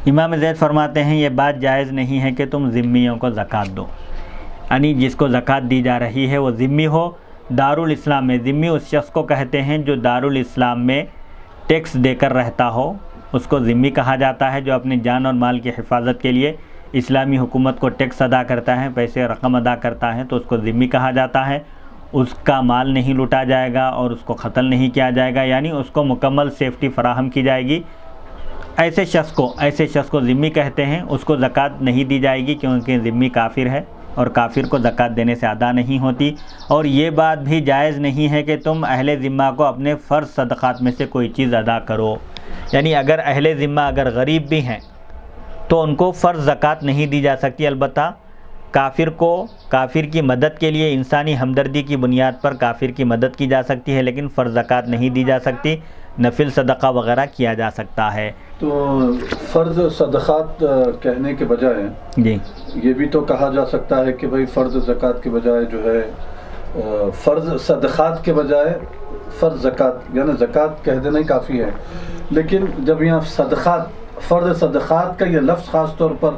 امام زید فرماتے ہیں یہ بات جائز نہیں ہے کہ تم ذمیوں کو زکوٰۃ دو، یعنی جس کو زکوٰۃ دی جا رہی ہے وہ ذمی ہو دارالاسلام میں۔ ذمی اس شخص کو کہتے ہیں جو دارالاسلام میں ٹیکس دے کر رہتا ہو، اس کو ذمی کہا جاتا ہے۔ جو اپنی جان اور مال کی حفاظت کے لیے اسلامی حکومت کو ٹیکس ادا کرتا ہے، پیسے رقم ادا کرتا ہے، تو اس کو ذمی کہا جاتا ہے۔ اس کا مال نہیں لوٹا جائے گا اور اس کو قتل نہیں کیا جائے گا، یعنی اس کو مکمل سیفٹی فراہم کی جائے گی۔ ایسے شخص کو ذمی کہتے ہیں۔ اس کو زکوٰۃ نہیں دی جائے گی کیونکہ ذمی کافر ہے اور کافر کو زکوٰۃ دینے سے ادا نہیں ہوتی۔ اور یہ بات بھی جائز نہیں ہے کہ تم اہل ذمہ کو اپنے فرض صدقات میں سے کوئی چیز ادا کرو، یعنی اگر اہل ذمہ اگر غریب بھی ہیں تو ان کو فرض زکوٰۃ نہیں دی جا سکتی۔ البتہ کافر کی مدد کے لیے انسانی ہمدردی کی بنیاد پر کافر کی مدد کی جا سکتی ہے، لیکن فرض زکوٰۃ نہیں دی جا سکتی، نفل صدقہ وغیرہ کیا جا سکتا ہے۔ تو فرض صدقات کہنے کے بجائے جی یہ بھی تو کہا جا سکتا ہے کہ بھئی فرض زکوٰۃ کے بجائے جو ہے فرض صدقات کے بجائے فرض زکوٰۃ، یعنی زکوٰۃ کہہ دینا ہی کافی ہے، لیکن جب یہاں صدقات، فرض صدقات کا یہ لفظ خاص طور پر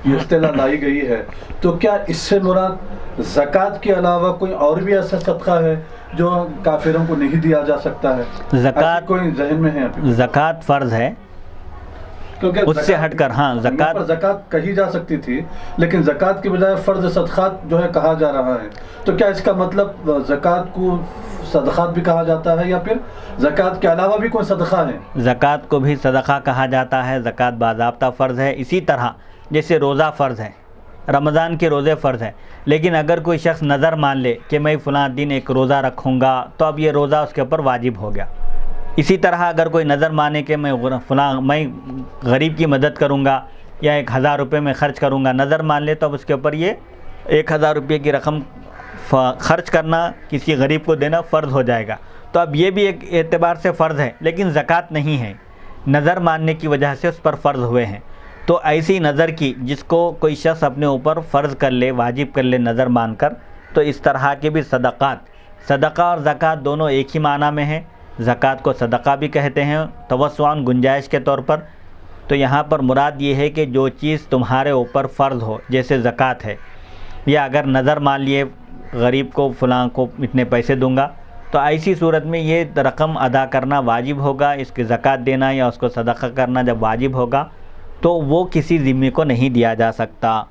یہ اصطلاح لائی گئی ہے، تو کیا اس سے مراد زکوٰۃ کے علاوہ کوئی اور بھی ایسا صدقہ ہے جو کافروں کو نہیں دیا جا سکتا ہے؟ زکوٰۃ کوئی ذہن میں ہے؟ زکوٰۃ فرض ہے، اس سے ہٹ کر ہاں زکوٰۃ کہی جا سکتی تھی، لیکن زکوٰۃ کے بجائے فرض صدقات جو ہے کہا جا رہا ہے، تو کیا اس کا مطلب زکوٰۃ کو صدقات بھی کہا جاتا ہے یا پھر زکوٰۃ کے علاوہ بھی کوئی صدقہ ہے؟ زکوٰۃ کو بھی صدقہ کہا جاتا ہے، زکوٰۃ باضابطہ فرض ہے۔ اسی طرح جیسے روزہ فرض ہے، رمضان کے روزے فرض ہیں، لیکن اگر کوئی شخص نظر مان لے کہ میں فلاں دن ایک روزہ رکھوں گا تو اب یہ روزہ اس کے اوپر واجب ہو گیا۔ اسی طرح اگر کوئی نظر مانے کہ میں غریب کی مدد کروں گا یا 1000 روپے میں خرچ کروں گا، نظر مان لے تو اب اس کے اوپر یہ 1000 روپے کی رقم خرچ کرنا، کسی غریب کو دینا فرض ہو جائے گا۔ تو اب یہ بھی ایک اعتبار سے فرض ہے، لیکن زکوٰۃ نہیں ہے، نظر ماننے کی وجہ سے اس پر فرض ہوئے ہیں۔ تو ایسی نظر کی جس کو کوئی شخص اپنے اوپر فرض کر لے، واجب کر لے نظر مان کر، تو اس طرح کے بھی صدقہ اور زکوٰۃ دونوں ایک ہی معنی میں ہیں۔ زکوٰۃ کو صدقہ بھی کہتے ہیں توسعاً، گنجائش کے طور پر۔ تو یہاں پر مراد یہ ہے کہ جو چیز تمہارے اوپر فرض ہو، جیسے زکوٰۃ ہے، یا اگر نظر مان لیے غریب کو فلاں کو اتنے پیسے دوں گا، تو ایسی صورت میں یہ رقم ادا کرنا واجب ہوگا، اس کی زکوٰۃ دینا یا اس کو صدقہ کرنا جب واجب ہوگا تو وہ کسی ذمہ کو نہیں دیا جا سکتا۔